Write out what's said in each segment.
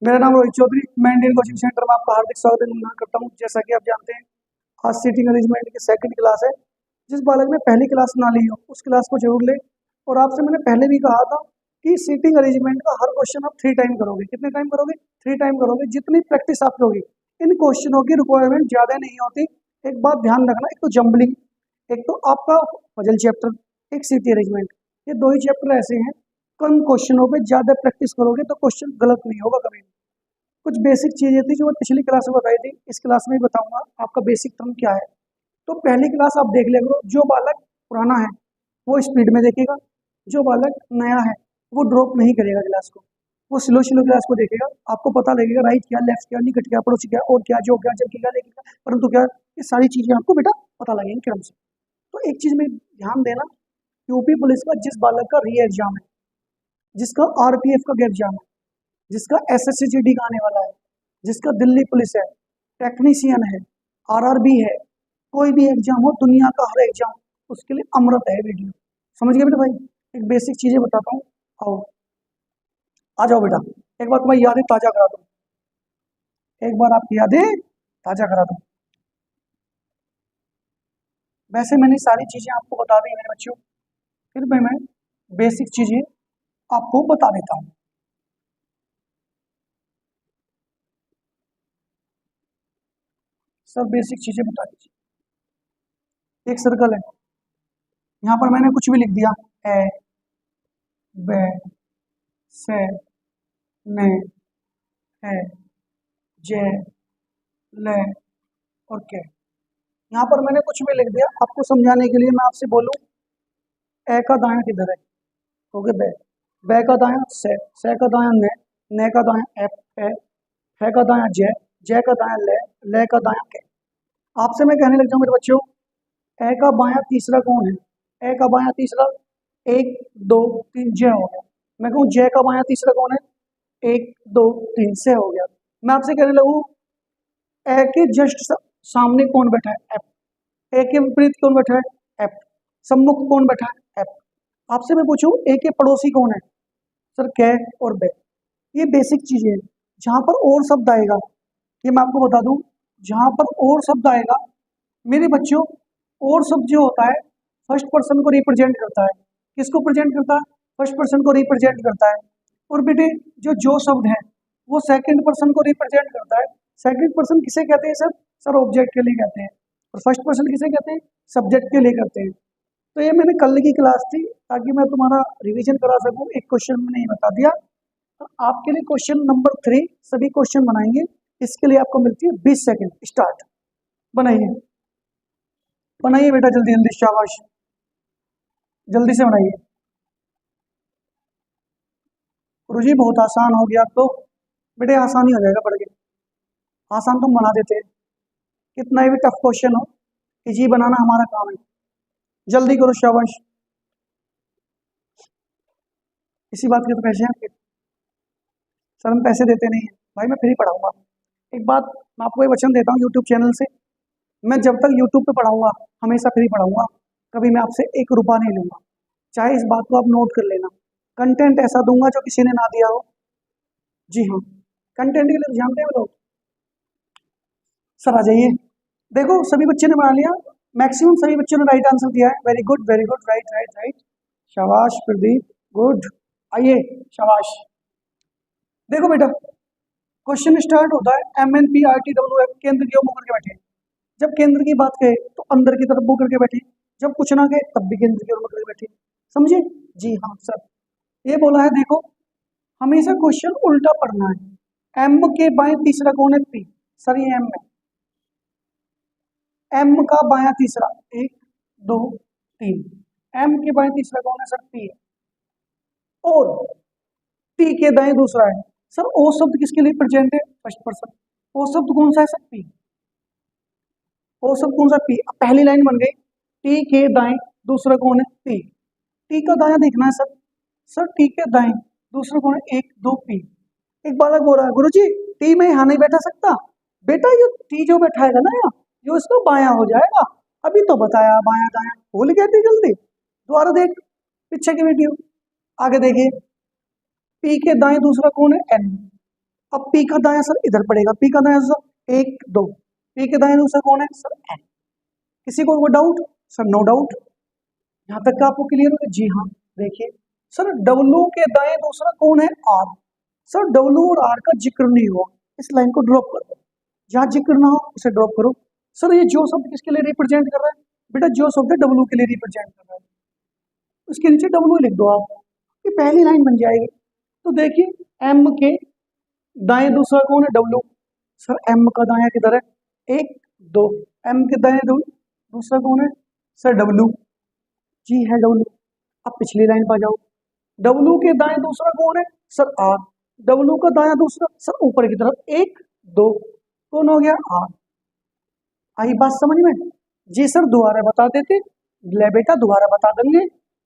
मेरा नाम रोहित चौधरी, मैं इंडियन कोचिंग सेंटर में आपका हार्दिक स्वागत करता हूं। जैसा कि आप जानते हैं, आज सीटिंग अरेंजमेंट की सेकंड क्लास है। जिस बालक ने पहली क्लास ना ली हो उस क्लास को जरूर ले। और आपसे मैंने पहले भी कहा था कि सीटिंग अरेंजमेंट का हर क्वेश्चन आप 3 टाइम करोगे। कितने टाइम करोगे? 3 टाइम करोगे। जितनी प्रैक्टिस आप लोगे, इन क्वेश्चनों की रिक्वायरमेंट ज़्यादा नहीं होती। एक बात ध्यान रखना, एक तो जम्बलिंग, एक तो आपका पजल चैप्टर, एक सीटी अरेंजमेंट, ये दो ही चैप्टर ऐसे हैं, कम क्वेश्चनों पे ज़्यादा प्रैक्टिस करोगे तो क्वेश्चन गलत नहीं होगा कभी। कुछ बेसिक चीजें थी जो मैं पिछली क्लास में बताई थी, इस क्लास में भी बताऊंगा आपका बेसिक टर्म क्या है। तो पहली क्लास आप देख लिया करो। जो बालक पुराना है वो स्पीड में देखेगा, जो बालक नया है वो ड्रॉप नहीं करेगा क्लास को, वो स्लो स्लो क्लास को देखेगा। आपको पता लगेगा राइट क्या, लेफ्ट क्या, निकट क्या, पड़ोसी क्या, और क्या, जो क्या, जबकि क्या, लेकिन क्या, परंतु क्या, ये सारी चीजें आपको बेटा पता लगेंगी क्रम से। तो एक चीज में ध्यान देना, यूपी पुलिस का जिस बालक का री एग्जाम है, जिसका आरपीएफ का एग्जाम है, जिसका एसएससी का आने वाला है, जिसका दिल्ली पुलिस है, टेक्नीशियन है, आरआरबी है, कोई भी एग्जाम हो, दुनिया का हर एग्जाम, उसके लिए अमृत है वीडियो। समझ गए बेटा भाई? एक बेसिक चीजें बताता हूँ, आओ आ जाओ बेटा। एक बार तुम्हारी यादें ताजा करा दूं, एक बार आपकी यादें ताजा करा दूं। वैसे मैंने सारी चीजें आपको बता दी मेरे बच्चों, फिर भी मैं बेसिक चीजें आपको बता देता हूँ। सब बेसिक चीजें बता दीजिए। एक सर्कल है, यहाँ पर मैंने कुछ भी लिख दिया, ए बे से ने है जे ले और के। यहाँ पर मैंने कुछ भी लिख दिया आपको समझाने के लिए। मैं आपसे बोलूं ए का दायां किधर है? ओके, बे, बे का दायां से का दायां ने का दायां एफ है, फे का दायां जे का दायां ले का दायां के। आपसे मैं कहने लग जाऊं मेरे बच्चों, ए का बायां तीसरा कौन है? ए का बायां तीसरा, 1 2 3 जय हो गया। मैं कहूँ जय का बायां तीसरा कौन है? 1 2 3 से हो गया। मैं आपसे कहने लगूं ए के जस्ट सामने कौन बैठा है? एफ। ए के विपरीत कौन बैठा है? एफ। सम्मुख कौन बैठा है? एफ। आपसे मैं पूछूं ए के पड़ोसी कौन है? सर कै और बे। ये बेसिक चीजें हैं। जहां पर और शब्द आएगा, ये मैं आपको बता दूं, जहां पर और शब्द आएगा मेरे बच्चों, और शब्द जो होता है फर्स्ट पर्सन को रिप्रेजेंट करता है। किसको प्रेजेंट करता है? फर्स्ट पर्सन को रिप्रेजेंट करता है। और बेटे जो शब्द है वो सेकंड पर्सन को रिप्रेजेंट करता है। सेकंड पर्सन किसे कहते हैं सर? सर ऑब्जेक्ट के लिए कहते हैं। और फर्स्ट पर्सन किसे कहते हैं? सब्जेक्ट के लिए करते हैं। तो ये मैंने कल की क्लास थी ताकि मैं तुम्हारा रिवीजन करा सकूं। एक क्वेश्चन मैंने ये बता दिया। तो आपके लिए क्वेश्चन नंबर 3 सभी क्वेश्चन बनाएंगे। इसके लिए आपको मिलती है 20 सेकंड। स्टार्ट। बनाइए बनाइए बेटा, जल्दी जल्दी, शाबाश, जल्दी से बनाइए। गुरुजी बहुत आसान हो गया तो बेटे आसान ही हो जाएगा पढ़ के। आसान तुम बना देते हैं, कितना भी टफ क्वेश्चन हो इजी बनाना हमारा काम है। जल्दी करो, शाबाश। इसी बात के तो पैसे हैं आपके। सर हम पैसे देते नहीं है भाई, मैं फ्री पढ़ाऊंगा। एक बात मैं आपको ये वचन देता हूँ यूट्यूब चैनल से, मैं जब तक यूट्यूब पे पढ़ाऊंगा हमेशा फ्री पढ़ाऊंगा। कभी मैं आपसे 1 रुपया नहीं लूंगा। चाहे इस बात को आप नोट कर लेना। कंटेंट ऐसा दूंगा जो किसी ने ना दिया हो। जी हाँ, कंटेंट के लिए जानते हैं लोग। सर आ जाइए। देखो सभी बच्चे ने बना लिया, मैक्सिमम सभी बच्चों ने राइट आंसर दिया है। Very good very good, right right right, शाबाश प्रदीप, गुड। आइए, शाबाश। देखो बेटा, क्वेश्चन स्टार्ट होता है MNPRTWF, केंद्र की ओर मुंह करके बैठे। जब केंद्र की बात कहे तो अंदर की तरफ मुंह करके बैठे, जब कुछ ना कहे तब भी केंद्र की ओर मुंह करके बैठे। समझे? जी हाँ सर। ये बोला है, देखो हमेशा क्वेश्चन उल्टा पढ़ना है। एम के बाएं तीसरा कौन है? पी। सर ये एम है, एम का बायां तीसरा 1 2 3, एम के बाएं तीसरा कौन है? सर पी है। और पी के दाएं दूसरा है। सर ओ शब्द किसके लिए प्रेजेंट है? First person. ओ शब्द कौन सा है? Sir P. ओ शब्द कौन सा? पी। पहली लाइन बन गई, टी के दाएं दूसरा कौन है? पी। टी का दायां देखना है सर। सर टी के दाएं दूसरा कौन है? 1 2 पी। एक बालक बोल रहा है, गुरुजी टी में यहाँ नहीं बैठा सकता। बेटा ये टी जो बैठाएगा ना यहाँ, जो इसको बायां हो जाएगा। अभी तो बताया बायां दायां, भूल गए थे जल्दी। दोबारा देख पीछे की वीडियो, आगे देखिए। पी के दाएं दूसरा कौन है? एन। अब पी का दायां सर इधर पड़ेगा, पी का दायां सर 1 2, पी के दाएं दूसरा कौन है सर एन। किसी को डाउट सर? नो डाउट, यहां तक का आपको क्लियर हो? जी हाँ। देखिए सर डब्लू के दाएं दूसरा कौन है आर। सर डब्लू और आर का जिक्र नहीं हुआ, इस लाइन को ड्रॉप कर दो, जहां जिक्र ना हो उसे ड्रॉप करो। सर ये जो शब्द किसके लिए रिप्रेजेंट कर रहा है बेटा? जो शब्द डब्लू के लिए रिप्रेजेंट कर रहा है, उसके नीचे डब्लू लिख दो आप, ये पहली लाइन बन जाएगी। तो देखिए एम के दाएं दूसरा कौन है डब्लू। सर एम का दाया किधर है 1 2, एम के दाएं दूसरा कौन है सर डब्लू। जी है डब्लू। अब पिछली लाइन पर जाओ, डब्लू के दाएं दूसरा कौन है सर आर। डब्लू का दाया दूसरा सर ऊपर की तरफ 1 2, कौन हो गया आर। आई बात समझ में? जी सर दोबारा बता देते, ले बेटा दोबारा बता देंगे।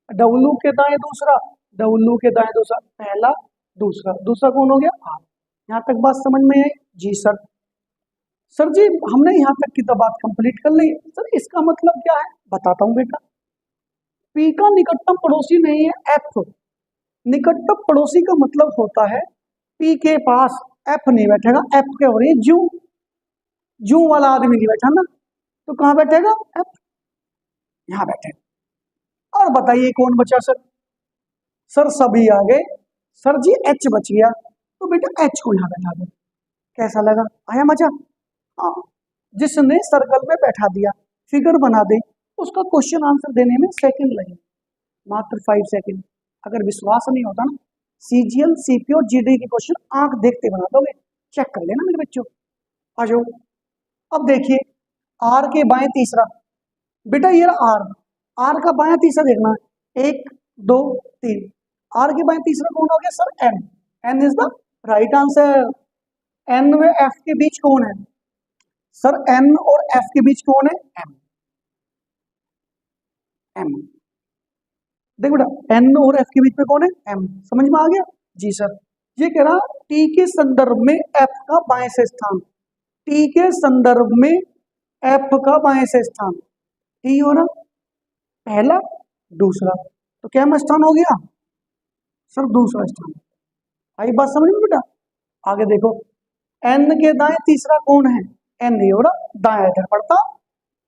डब्लू के दाएं दूसरा, डब्लू के दाएं दूसरा पहला दूसरा, दूसरा कौन हो गया आर। यहाँ तक बात समझ में आई? जी सर। सर जी हमने यहाँ तक की तो बात कंप्लीट कर ली। सर इसका मतलब क्या है बताता हूँ बेटा। पी का निकटतम पड़ोसी नहीं है एफ। निकटतम पड़ोसी का मतलब होता है पी के पास एफ नहीं बैठेगा, एफ क्या हो रही है जू, जू वाला आदमी नहीं बैठा ना, तो कहाँ बैठेगा एफ, यहाँ बैठेगा। और बताइए कौन बचा सर? सर सभी आ गए सर जी, एच बच गया, तो बेटा एच को यहाँ बैठा दो। कैसा लगा? आया मजा? हाँ, जिसने सर्कल में बैठा दिया फिगर बना दी उसका क्वेश्चन आंसर देने में सेकंड लगे, मात्र 5 सेकंड। अगर विश्वास नहीं होता ना, सीजीएल सीपी और जीडी की क्वेश्चन आंख देखते बना दोगे, चेक कर लेना मेरे बच्चों। आ जाओ। अब देखिए आर के बाएं तीसरा, बेटा ये आर, आर का बाएं तीसरा देखना है 1 2 3, आर के बाएं तीसरा कौन हो गया sir N. N is the right answer. N व एफ के बीच कौन है सर? एन और एफ के बीच कौन है एम। एम देख बेटा, एन और एफ के बीच में कौन है एम, समझ में आ गया? जी सर। ये कह रहा टी के संदर्भ में एफ का बाएं से स्थान, टी के संदर्भ में एफ का बाएं से स्थान, टी हो ना पहला दूसरा, तो क्या में स्थान हो गया सर दूसरा स्थान। आई बात समझ में बेटा? आगे देखो एन के दाएं तीसरा कौन है एन, ये हो रहा दाएं इधर पड़ता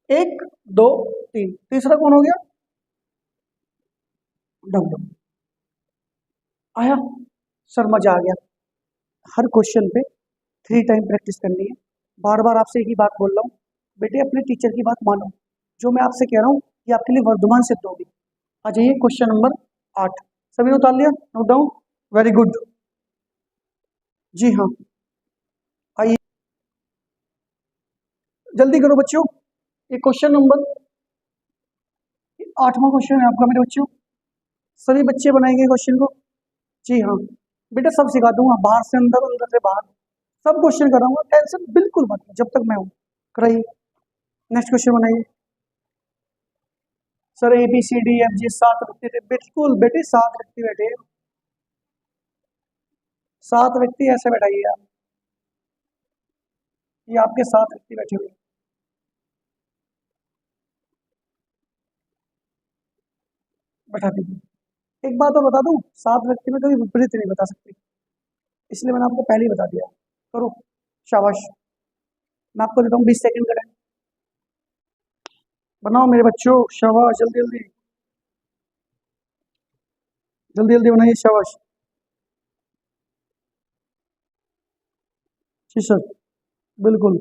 1 2 3, तीसरा कौन हो गया डब्ल्यू। आया सर? मजा आ गया। हर क्वेश्चन पे 3 टाइम प्रैक्टिस करनी है। बार बार आपसे एक ही बात बोल रहा हूँ बेटे, अपने टीचर की बात मानो, जो मैं आपसे कह रहा हूँ ये आपके लिए वर्धमान सिद्ध होगी। आ जाइए क्वेश्चन नंबर 8, सभी ने उतार लिया नोट डाउन? Very good. जी हाँ आइए जल्दी करो बच्चों, ये क्वेश्चन नंबर 8वां क्वेश्चन है आपका मेरे बच्चों। सभी बच्चे बनाएंगे क्वेश्चन को। जी हाँ बेटा सब सिखा दूंगा, बाहर से अंदर अंदर से बाहर सब क्वेश्चन कराऊंगा, टेंशन बिल्कुल मत लो, जब तक मैं हूँ। कराइए नेक्स्ट क्वेश्चन बनाइए। Sir A B C D F G 7 व्यक्ति थे, बिल्कुल बेटे 7 व्यक्ति बैठे, 7 व्यक्ति ऐसे बैठाइए आप, ये आपके 7 व्यक्ति बैठे हुए, बैठा दीजिए। एक बात और बता दूं, 7 व्यक्ति में कभी विपरीत नहीं बता सकते, इसलिए मैंने आपको पहले ही बता दिया। करो शाबाश, मैं आपको देता हूँ 20 सेकंड का टाइम, बनाओ मेरे बच्चों, शाबाश जल्दी जल्दी जल्दी जल्दी बनाइए, शाबाश। जी सर बिल्कुल,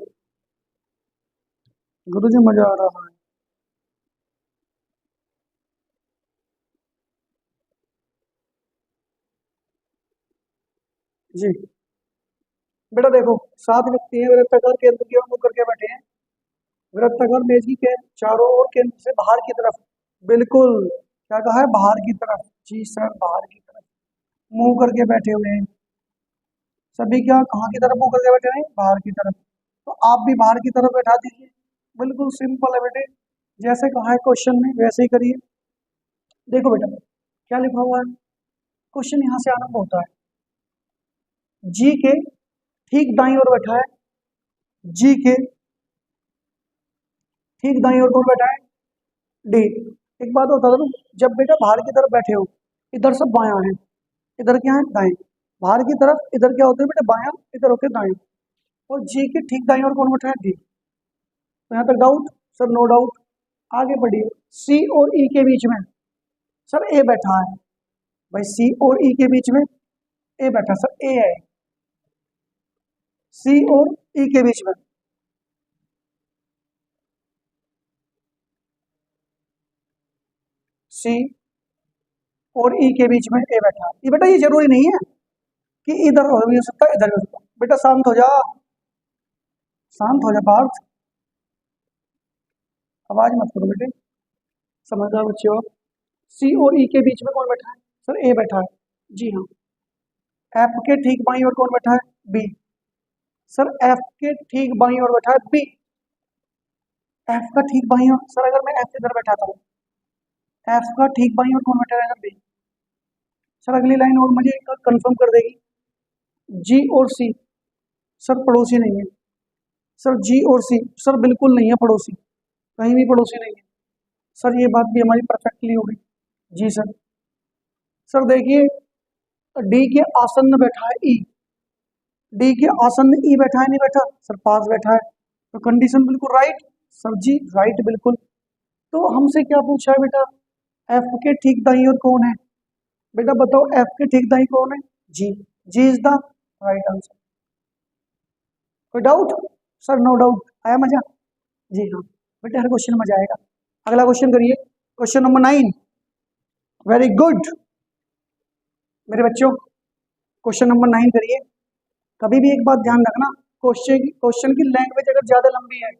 गुरुजी मजा आ रहा है। जी बेटा देखो 7 व्यक्ति हैं, वृत्ताकार केंद्र की ओर मुख करके बैठे हैं, वृत्ताकार मेज की के चारों ओर केंद्र से बाहर की तरफ, बिल्कुल क्या कहा है बाहर की तरफ, जी सर बाहर की तरफ मुंह करके बैठे हुए हैं। सभी क्या कहाँ की तरफ मुंह करके बैठे हैं बाहर की तरफ, तो आप भी बाहर की तरफ बैठा दीजिए, बिल्कुल सिंपल है बेटे, जैसे कहा है क्वेश्चन में वैसे ही करिए। देखो बेटा क्या लिखा हुआ है, क्वेश्चन यहाँ से आरंभ होता है, जी के ठीक दाईं ओर बैठा है, जी के ठीक दाईं ओर कौन बैठा है डी। एक बात बता दो, जब बेटा बाहर की तरफ बैठे हो इधर सब बायां है, इधर क्या है दाएं, बाहर की तरफ इधर क्या होते हैं बेटा, बायां, इधर होते दाएं। और जी के ठीक दाएं और कौन बैठा है, डी। तो यहाँ तक डाउट? Sir no doubt. आगे बढ़िए, सी और ई के बीच में सर ए बैठा है। भाई सी और ई के बीच में ए बैठा, सर ए है, सी और ई के बीच में। सी और ई के बीच में ए बैठा है। ये बेटा ये जरूरी नहीं है कि इधर हो भी सकता है, इधर भी हो सकता है। बेटा शांत हो जा, शांत हो जा पार्थ, आवाज मत करो बेटे, समझदार बच्चे हो। सी और ई के बीच में कौन बैठा है, सर ए बैठा है। जी हाँ। एफ के ठीक बाईं ओर कौन बैठा है, बी। सर एफ के ठीक बाईं ओर बैठा है बी। एफ का ठीक बाईं ओर, सर अगर मैं एफ इधर बैठाता हूँ, एफ का ठीक बाईं ओर कौन बैठा रहेगा, बी। सर अगली लाइन और मुझे कंफर्म कर देगी, जी और सी सर पड़ोसी नहीं है। सर जी और सी सर बिल्कुल नहीं है पड़ोसी, कहीं भी पड़ोसी नहीं है। सर ये बात भी हमारी परफेक्टली हो गई। जी सर। सर देखिए, डी के आसन्न बैठा है ई, डी के आसन्न ई बैठा है, नहीं बैठा, सर पास बैठा है। तो कंडीशन बिल्कुल राइट। सर जी राइट बिल्कुल। तो हमसे क्या पूछा है बेटा, एफ के ठीक दाईं ओर कौन है। बेटा बताओ एफ के ठीक दाईं कौन है, G. G is the right answer. कोई डाउट? Sir no doubt. आया मजा? जी हाँ बेटा, हर क्वेश्चन में मजा आएगा। अगला क्वेश्चन करिए, क्वेश्चन नंबर 9। वेरी गुड मेरे बच्चों, क्वेश्चन नंबर 9 करिए। कभी भी एक बात ध्यान रखना, क्वेश्चन की लैंग्वेज अगर ज्यादा लंबी है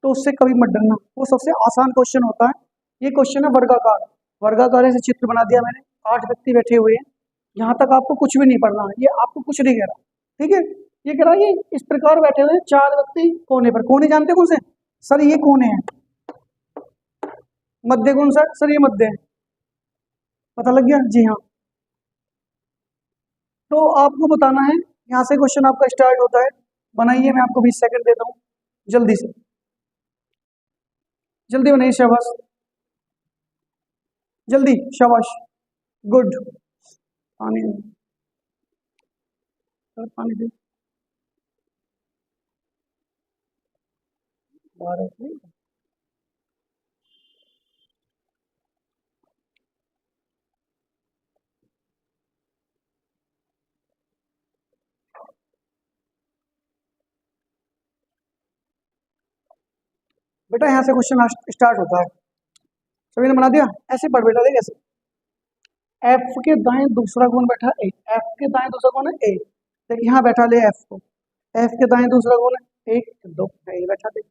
तो उससे कभी मत डरना, वो सबसे आसान क्वेश्चन होता है। ये क्वेश्चन है वर्गाकार, वर्गाकार ऐसे चित्र बना दिया मैंने, 8 व्यक्ति बैठे हुए हैं। यहाँ तक आपको कुछ भी नहीं पढ़ना है, ये आपको कुछ नहीं कह रहा, ठीक है। ये कह रहा है ये इस प्रकार बैठे हुए 4 व्यक्ति कोने पर। कोने जानते कौन से, सर ये कोने हैं। मध्य कौन सा, सर ये मध्य है। पता लग गया? जी हाँ। तो आपको बताना है, यहाँ से क्वेश्चन आपका स्टार्ट होता है। बनाइए, मैं आपको 20 सेकंड देता हूँ, जल्दी से, जल्दी बनाइए, शाबाश, जल्दी, शाबाश, गुड। पानी दे, सर पानी दे, 12 बेटा यहाँ से क्वेश्चन स्टार्ट होता है। सभी ने बना दिया? ऐसे पढ़ बेटा, देख ऐसे, एफ के दाएं दूसरा कौन बैठा है, ए। एफ के दाएं दूसरा कौन है, ए। देख यहाँ बैठा ले एफ को, एफ के दाएं दूसरा कौन है, एक दो, ए बैठा दे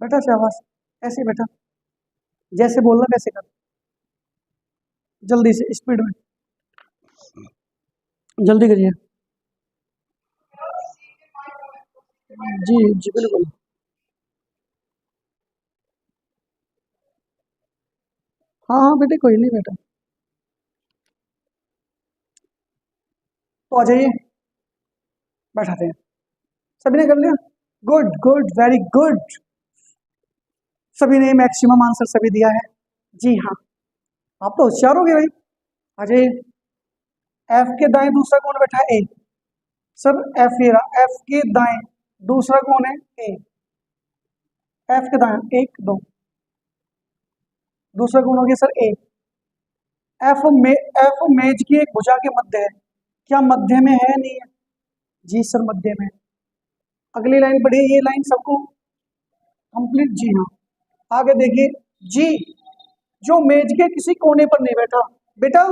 बेटा, शाबाश। ऐसे बैठा, जैसे बोलना वैसे कर, जल्दी से, स्पीड में, जल्दी करिए। जी जी बिल्कुल। हाँ हाँ बेटे, कोई नहीं बेटा, तो आ जाइए, बैठाते हैं। सभी ने कर लिया? Good good, very good. सभी ने मैक्सिमम आंसर सभी दिया है। जी हाँ, आप तो होशियार हो गए भाई। आ जाइए, एफ के दाएं दूसरा कौन बैठा है, ए। सर एफ ये रहा, एफ के दाएं दूसरा कौन है, ए। एफ के दाएं एक दो, दूसरा कौन हो गया सर, ए। एफ मेज की एक भुजा के मध्य है, क्या मध्य में है, नहीं है? जी सर मध्य में। अगली लाइन पढ़िए, ये लाइन सबको कंप्लीट, जी हाँ। आगे देखिए, जी जो मेज के किसी कोने पर नहीं बैठा। बेटा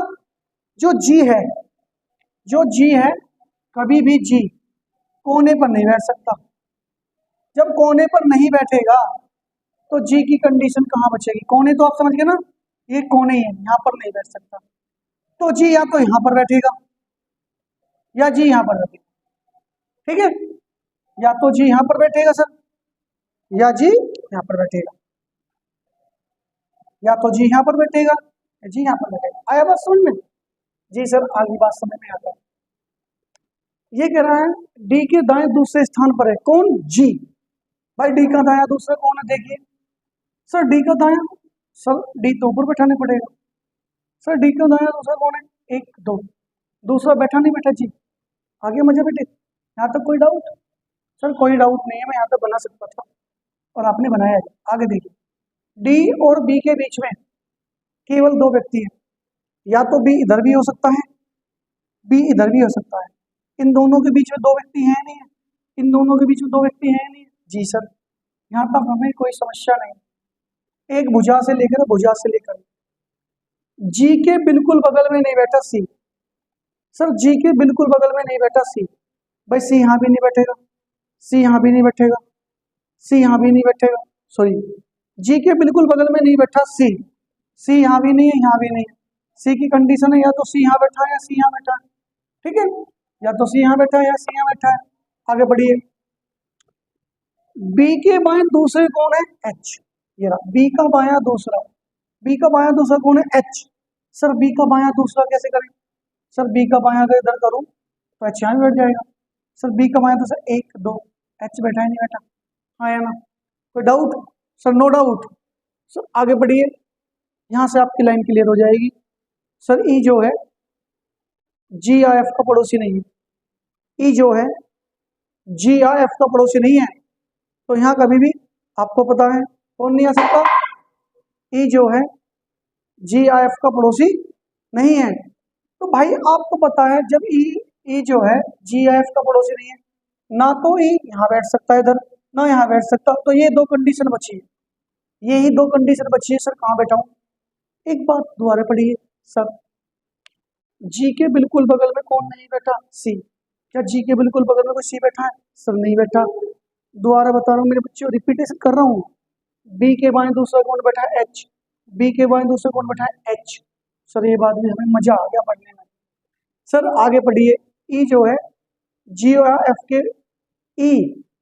जो जी है, जो जी है, कभी भी जी कोने पर नहीं बैठ सकता। जब कोने पर नहीं बैठेगा तो जी की कंडीशन कहाँ बचेगी? कोने तो आप समझ गए ना, ये कोने ही है, यहाँ पर नहीं बैठ सकता। तो जी या तो यहाँ पर बैठेगा या जी यहाँ पर बैठेगा, ठीक है। या तो जी यहाँ पर बैठेगा सर, या जी यहाँ पर बैठेगा, या तो जी यहाँ पर बैठेगा या जी यहाँ पर बैठेगा। आया बात समझ में? जी सर, आगे बात समझ में आता है। ये कह रहा है डी के दाएं दूसरे स्थान पर है कौन, जी। भाई डी का दाया दूसरा कौन है, देखिए सर डी का दाया, सर डी तो ऊपर बैठाने पड़ेगा। सर डी का दाया दूसरा कौन है, एक दो, दूसरा बैठा नहीं बैठा जी, आगे मजा बेटे, यहाँ तक कोई डाउट? सर कोई डाउट नहीं है, मैं यहाँ तक बना सकता था और आपने बनाया है। आगे देखिए, डी और बी के बीच में केवल दो व्यक्ति हैं, या तो बी इधर भी हो सकता है, बी इधर भी हो सकता है। इन दोनों के बीच में दो व्यक्ति हैं नहीं है? इन दोनों के बीच में दो व्यक्ति हैं नहीं है? जी सर, यहाँ तक हमें कोई समस्या नहीं। एक भुजा से लेकर भुजा से लेकर जी के बिल्कुल बगल में नहीं बैठा सी। सर जी के बिल्कुल बगल में नहीं बैठा सी, भाई सी यहाँ भी नहीं बैठेगा, सी यहाँ भी नहीं बैठेगा, सी यहाँ भी नहीं बैठेगा, सॉरी, जी के बिल्कुल बगल में नहीं बैठा सी, सी यहाँ भी नहीं है, यहाँ भी नहीं है। सी की कंडीशन है या तो सी यहाँ बैठा है या सी यहाँ बैठा है, ठीक है, या तो सी यहाँ बैठा है या सी यहाँ बैठा है। आगे बढ़िए, बी के बाएं दूसरे कौन है? एच। ये रहा बी का बायां दूसरा, बी का बायां दूसरा कौन है? एच। सर बी का बायां दूसरा कैसे करें? सर बी का बायां अगर इधर करूं तो एच यहाँ भी बैठ जाएगा। सर बी का बायां दूसरा, एक दो, एच बैठा है नहीं बैठा? हाँ या ना? कोई doubt? Sir no doubt. Sir आगे बढ़िए, यहाँ से आपकी लाइन क्लियर हो जाएगी। सर ई जो है जी आई एफ का पड़ोसी नहीं है, ई जो है जी आई एफ का पड़ोसी नहीं है, तो यहाँ कभी भी आपको पता है कौन नहीं आ सकता? ई जो है जी आई एफ का पड़ोसी नहीं है। तो भाई आपको पता है जब ई जो है जी आई एफ का पड़ोसी नहीं है, ना तो ई यहाँ बैठ सकता है इधर, ना यहाँ बैठ सकता, तो ये दो कंडीशन बची है, यही दो कंडीशन बची है। सर कहाँ बैठाऊं? एक बात दोबारा पढ़िए सर, जी के बिल्कुल बगल में कौन नहीं बैठा? सी। क्या जी के बिल्कुल बगल में कोई सी बैठा है? सर नहीं बैठा। दोबारा बता रहा हूँ मेरे बच्चों, रिपीटेशन कर रहा हूँ, बी के बाएं दूसरा कौन बैठा है? एच। बी के बाएं दूसरा कौन बैठा है? एच। सर ये बात में हमें मजा आ गया पढ़ने में। सर आगे पढ़िए, ई जो है जी और एफ के, ई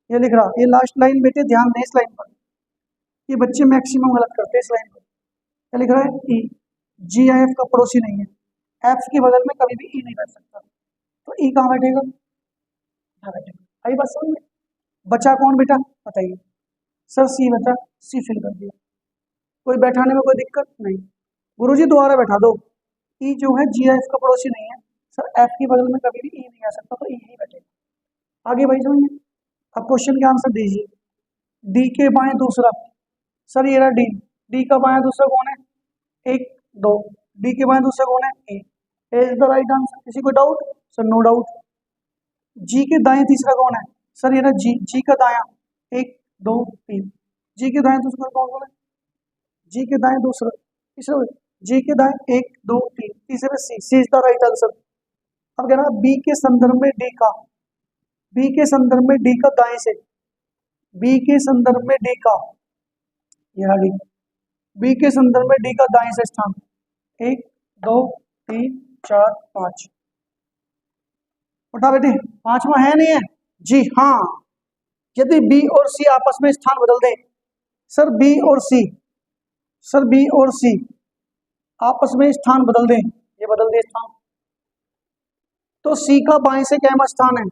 ये लिख रहा, ये लास्ट लाइन बेटे ध्यान दें इस लाइन पर, ये बच्चे मैक्सिमम गलत करते हैं इस लाइन पर। क्या लिख रहा है? ई जी आई एफ का पड़ोसी नहीं है, एफ के बगल में कभी भी ई नहीं बैठ सकता, तो ई कहाँ बैठेगा? यहाँ बैठेगा। आई बात समझ में? बचा कौन बेटा बताइए? सर सी बचा, सी फिल कर दिया, कोई बैठाने में कोई दिक्कत नहीं। गुरुजी दोबारा बैठा दो, ई जो है जी आई एफ का पड़ोसी नहीं है, सर एफ के बगल में कभी भी ई नहीं आ सकता, तो ई यही बैठेगा। आगे भाई समझिए, अब क्वेश्चन के आंसर दीजिए। डी के बाएं दूसरा, सर ये रहा डी, डी का बाएं दूसरा कौन है? एक दो, डी के बाएं दूसरा कौन है? A. Is the right answer. किसी को doubt? Sir no doubt. G के दाएं तीसरा कौन है? सर ये रहा जी, जी का दायां, एक दो तीन, जी के दाएं दूसरा कौन है? जी के दाएं दूसरा तीसरा, जी के दाएं एक दो तीन, तीसरे सी, सी इज द राइट आंसर। अब कहना बी के संदर्भ में डी का, बी के संदर्भ में डी का दाएं से, बी के संदर्भ में डी का, यह डी, बी के संदर्भ में डी का दाएं से स्थान, एक दो तीन चार पांच, उठा बेटे, पांचवा है नहीं है? जी हाँ, यदि बी और सी आपस में स्थान बदल दें, सर बी और सी, सर बी और सी आपस में स्थान बदल दें, ये बदल दे स्थान, तो सी का बाएं से क्या स्थान है?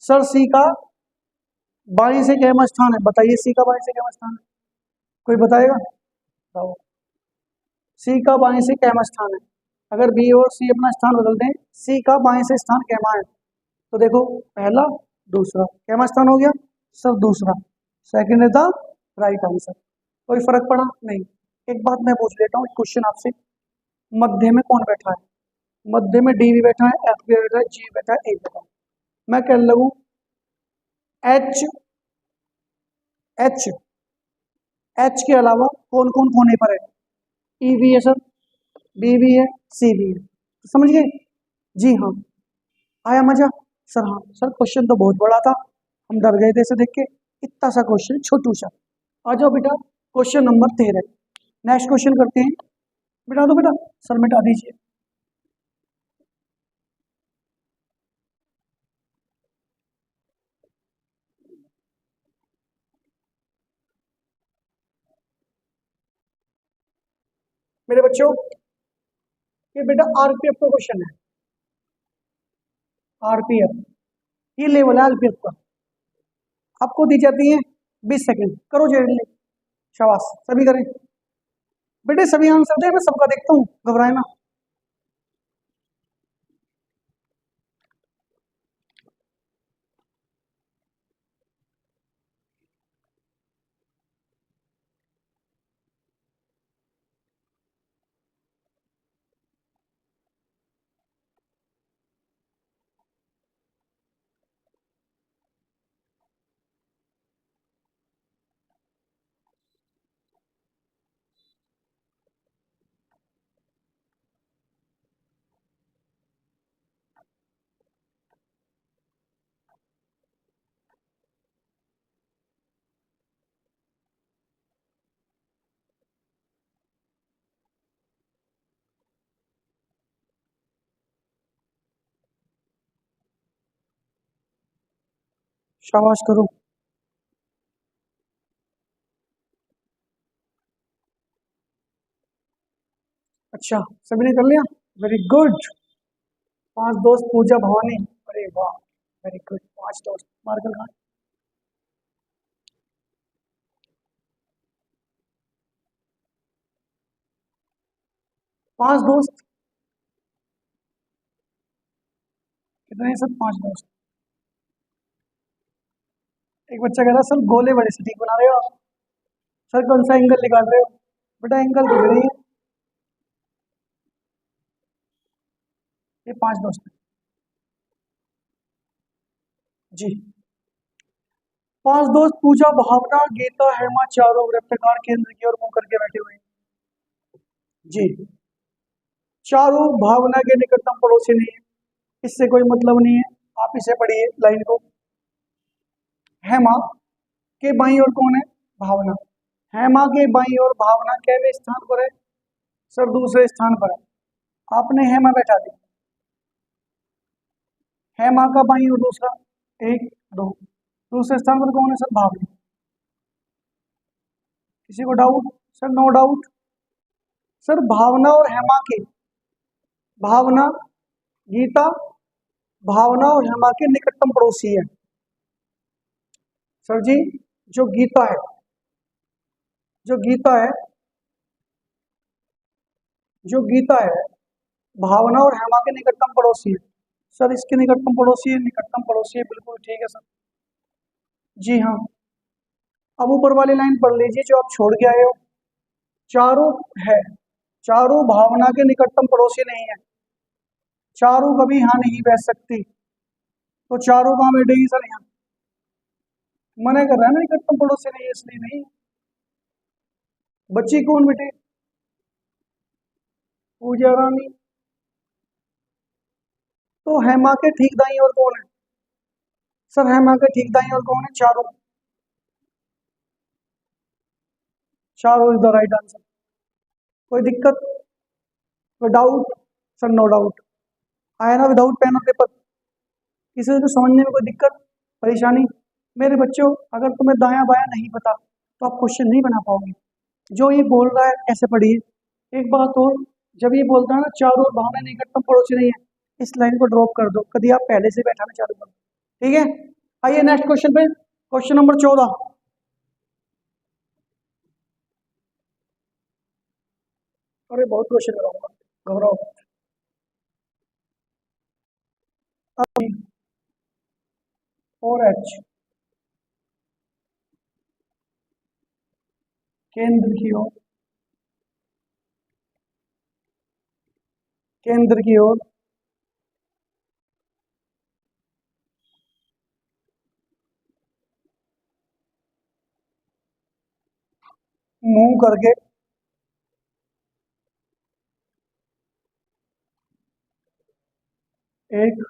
सर सी का बाएं से क्या स्थान है? बताइए सी का बाएं से क्या स्थान है? कोई बताएगा? बताओ, सी का बाएं से क्या स्थान है? अगर बी और सी अपना स्थान बदल दें, सी का बाएं से स्थान कैमा है, तो देखो पहला दूसरा, कैमा स्थान हो गया? सर दूसरा, second is the right answer. कोई फर्क पड़ा? नहीं। एक बात मैं पूछ लेता हूँ क्वेश्चन आपसे, मध्य में कौन बैठा है? मध्य में डी भी बैठा है, एफ भी बैठा है, जी बैठा है, ए बैठा है। मैं कह लगूं एच, एच, एच के अलावा कौन कौन कोने पर है? ई भी है सर, बी भी है, सी भी है, तो समझ गए? जी हाँ, आया मजा? सर हाँ सर, क्वेश्चन तो बहुत बड़ा था, हम डर गए थे इसे देख के, इतना सा क्वेश्चन छोटू सा। आ जाओ बेटा, क्वेश्चन नंबर 13, नेक्स्ट क्वेश्चन करते हैं। बिठा दो बेटा, सर मिटा दीजिए। मेरे बच्चों, ये बेटा आरपीएफ का क्वेश्चन है, आरपीएफ, ये लेवल है आरपीएफ का। आपको दी जाती है 20 सेकंड, करो जल्दी, शाबाश, सभी करें बेटे, सभी आंसर दे, मैं सबका देखता हूँ, घबराए ना। शाबाश करो। अच्छा, सभी ने कर लिया। Very good. पांच दोस्त पूजा भवानी। अरे वाह, वेरी गुड। पांच दोस्त मार्कर कहाँ? पांच दोस्त कितने हैं सर? पांच दोस्त। एक बच्चा कह रहा है, सर गोले बड़े सटीक बना रहे हो आप। सर कौन सा एंगल निकाल रहे हो? बेटा एंगल दिख रही है। ये पांच दोस्त हैं। जी। पांच दोस्त पूजा भावना गीता हेमा चारों वृत्तकार केंद्र की ओर मुंह करके बैठे हुए हैं। जी। चारों भावना के निकटतम पड़ोसी नहीं है, इससे कोई मतलब नहीं है। आप इसे पढ़िए लाइन को। हेमा के बाईं ओर कौन है? भावना। हेमा के बाईं ओर भावना केवें स्थान पर है? सर दूसरे स्थान पर है। आपने हेमा बैठा दी। हेमा का बाईं ओर दूसरा, एक दो। दूसरे स्थान पर कौन है सर? भावना। किसी को doubt? Sir no doubt. Sir Bhavna और हेमा के, भावना गीता, भावना और हेमा के निकटतम पड़ोसी है। सर जी, जो गीता है, जो गीता है, जो गीता है भावना और हेमा के निकटतम पड़ोसी है। सर इसके निकटतम पड़ोसी है, निकटतम पड़ोसी है, बिल्कुल ठीक है सर। जी हाँ। अब ऊपर वाली लाइन पढ़ लीजिए जो आप छोड़ के आए हो। चारों है, चारों भावना के निकटतम पड़ोसी नहीं है। चारों कभी यहाँ नहीं बैठ सकती, तो चारों कहाँ बैठेगी सर? यहाँ। मना कर रहा है ना, निकटतम पड़ोसी नहीं है इसलिए नहीं। बच्ची कौन बेटे? पूजा रानी। तो हेमा के ठीक दाई और कौन है? सर हेमा के ठीक दाई और कौन है? चारों। चारों इज द राइट आंसर। कोई दिक्कत? कोई डाउट? Sir no doubt. आया ना विदाउट पेन और पेपर? किसी को समझने में कोई दिक्कत परेशानी? मेरे बच्चों, अगर तुम्हें दायां बायां नहीं पता तो आप क्वेश्चन नहीं बना पाओगे। जो ये बोल रहा है ऐसे पढ़िए। एक बात और, जब ये बोलता है ना चारों ओर भावना निकटतम पड़ोसी नहीं है, इस लाइन को ड्रॉप कर दो, कभी आप पहले से बैठाना चालू कर दो। ठीक है, आइए नेक्स्ट क्वेश्चन पे। Question number 14। अरे बहुत क्वेश्चन कराऊंगा, घबराओ। और एच केंद्र की ओर, केंद्र की ओर मुंह करके एक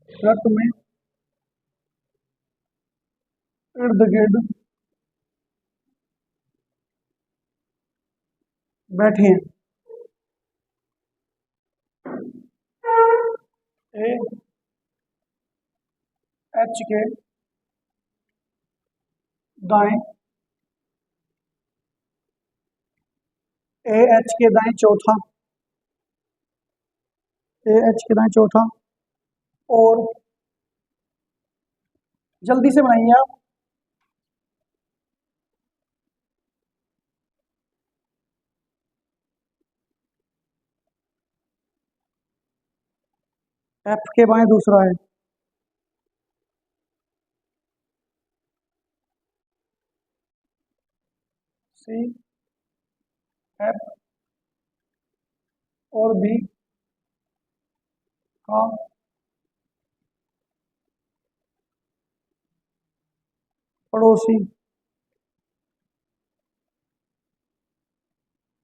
रथ में इर्द गिर्द बैठे हैं। ए एच के दाएं, ए एच के दाएं चौथा, ए एच के दाएं चौथा। और जल्दी से बनाइए आप। एफ के बाएं दूसरा है। सी एफ और बी का पड़ोसी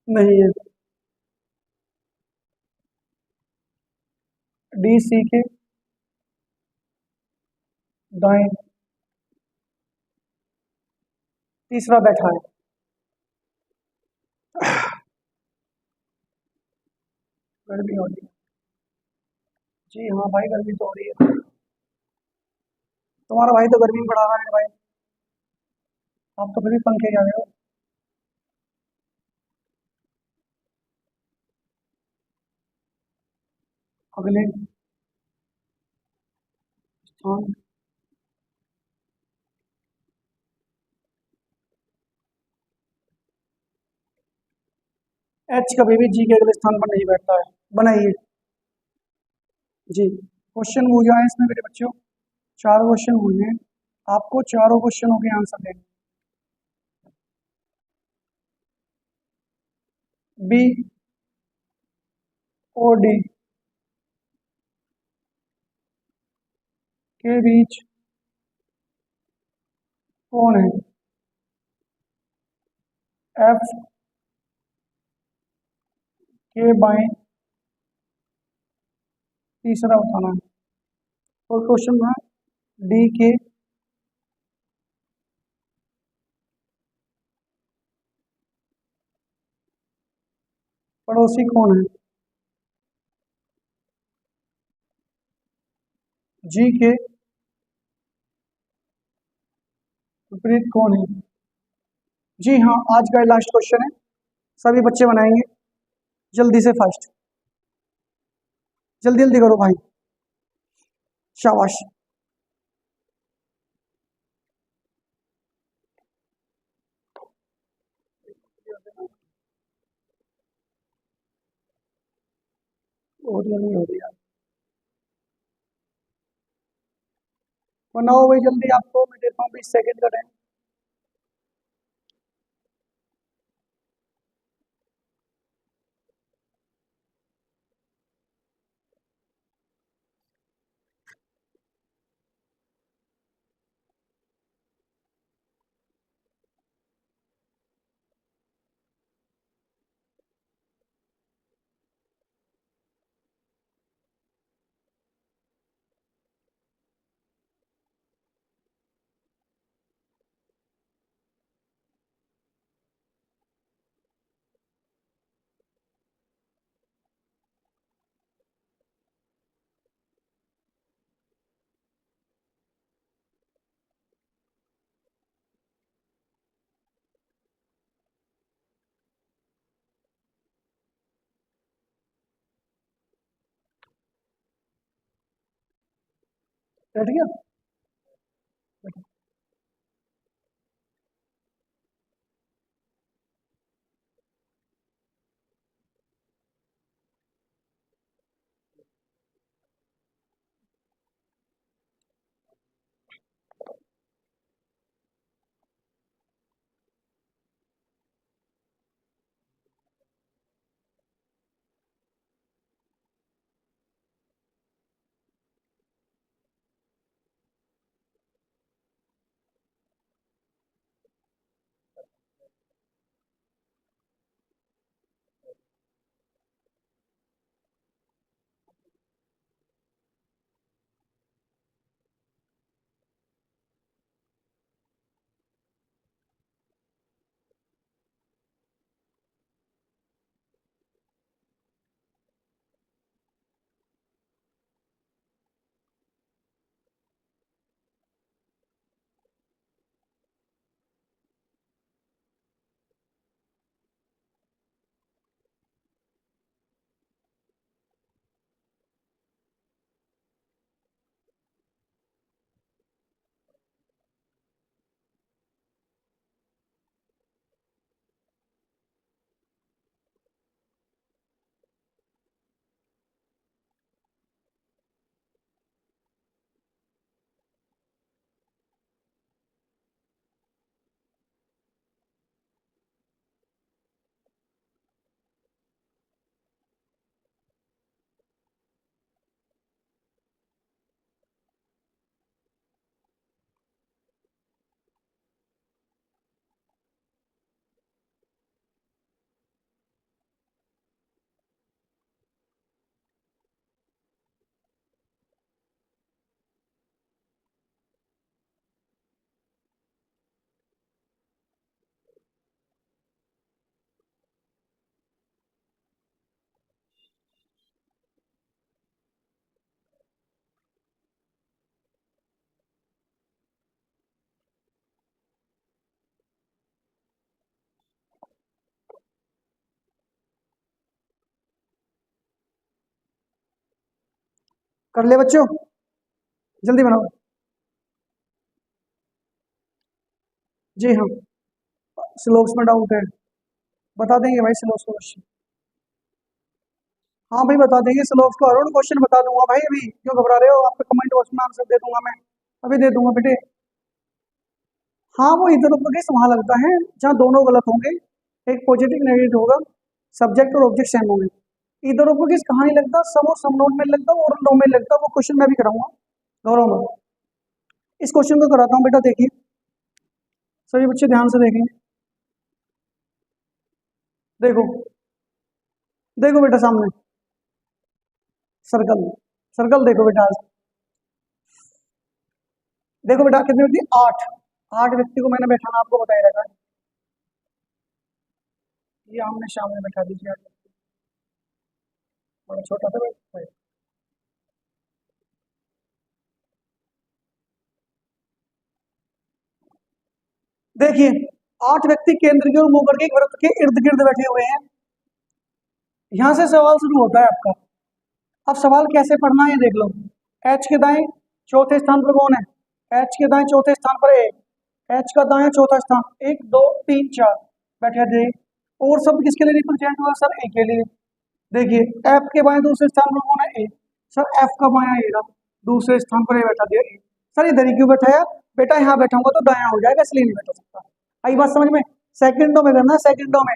नहीं है। डी सी के दाएं तीसरा बैठा है। गर्मी हो रही है। जी हाँ भाई, गर्मी तो हो रही है। तुम्हारा भाई तो गर्मी में पड़ा रहा है भाई। आप तो फिर भी पंखे के आ गए हो। अगले स्थान। एच कभी भी जी के अगले स्थान पर नहीं बैठता है। बनाइए। जी। क्वेश्चन पूछा है इसमें मेरे बच्चों। चार क्वेश्चन हुए हैं। आपको चारों क्वेश्चनों के आंसर देने। बी और डी के बीच कौन है? एफ के बाएं तीसरा बताना है। और क्वेश्चन है डी के पड़ोसी कौन है? जी के विपरीत कौन है? जी हाँ, आज का लास्ट क्वेश्चन है। सभी बच्चे बनाएंगे। जल्दी से फास्ट। जल्दी जल्दी करो भाई। शाबाश। बहुत जल्दी हो रही है। बनाओ भाई जल्दी, आपको मैं देता हूँ 20 सेकंड का टाइम। बैठ गया। कर ले बच्चों, जल्दी बनाओ। जी हाँ, स्लोक्स में डाउट है, बता देंगे भाई स्लोक्स को क्वेश्चन। हाँ भाई बता देंगे स्लोक्स को, अरुण क्वेश्चन बता दूंगा भाई, अभी क्यों घबरा रहे हो, आपके कमेंट बॉक्स में आंसर दे दूंगा मैं, अभी दे दूंगा बेटे। हाँ वो इधर ऊपर के वहां लगता है जहाँ दोनों गलत होंगे, एक पॉजिटिव नेगेटिव होगा, सब्जेक्ट और ऑब्जेक्ट सेम होंगे। इधर ऊपर की कहानी लगता, सब और सब नोट में लगता और नो में लगता, वो क्वेश्चन मैं भी कराऊंगा गौरव में। इस क्वेश्चन को कराता हूँ बेटा, देखिए सभी बच्चे ध्यान से देखेंगे। देखो देखो बेटा सामने सर्कल, सर्कल देखो बेटा, देखो बेटा कितने व्यक्ति, 8, 8 व्यक्ति को मैंने बैठाना आपको बताया रखा है, ये आमने सामने बैठा दीजिए, बड़ा छोटा सा बैठा है। देखिए 8 व्यक्ति केंद्र की ओर मुंह करके एक वृत्त के इर्द गिर्द बैठे हुए हैं। यहां से सवाल शुरू होता है आपका। अब सवाल कैसे पढ़ना है देख लो। एच के दाएं चौथे स्थान पर कौन है, एच के दाएं चौथे स्थान पर ए, एच का दाएं चौथा स्थान, 1 2 3 4 बैठे थे। और शब्द किसके लिए रिप्रेजेंट हुआ सर, ए के लिए। देखिए एफ के बाएं दूसरे स्थान पर कौन है, ए, सर एफ का बायां ए रहा, दूसरे स्थान पर ए बैठा दिया ए। सर इधर ही क्यों बैठाया बेटा, यहाँ बैठाऊंगा तो दायां हो जाएगा, इसलिए नहीं बैठा सकता। आई बात समझ में, सेकंडों में करना, सेकंडों में,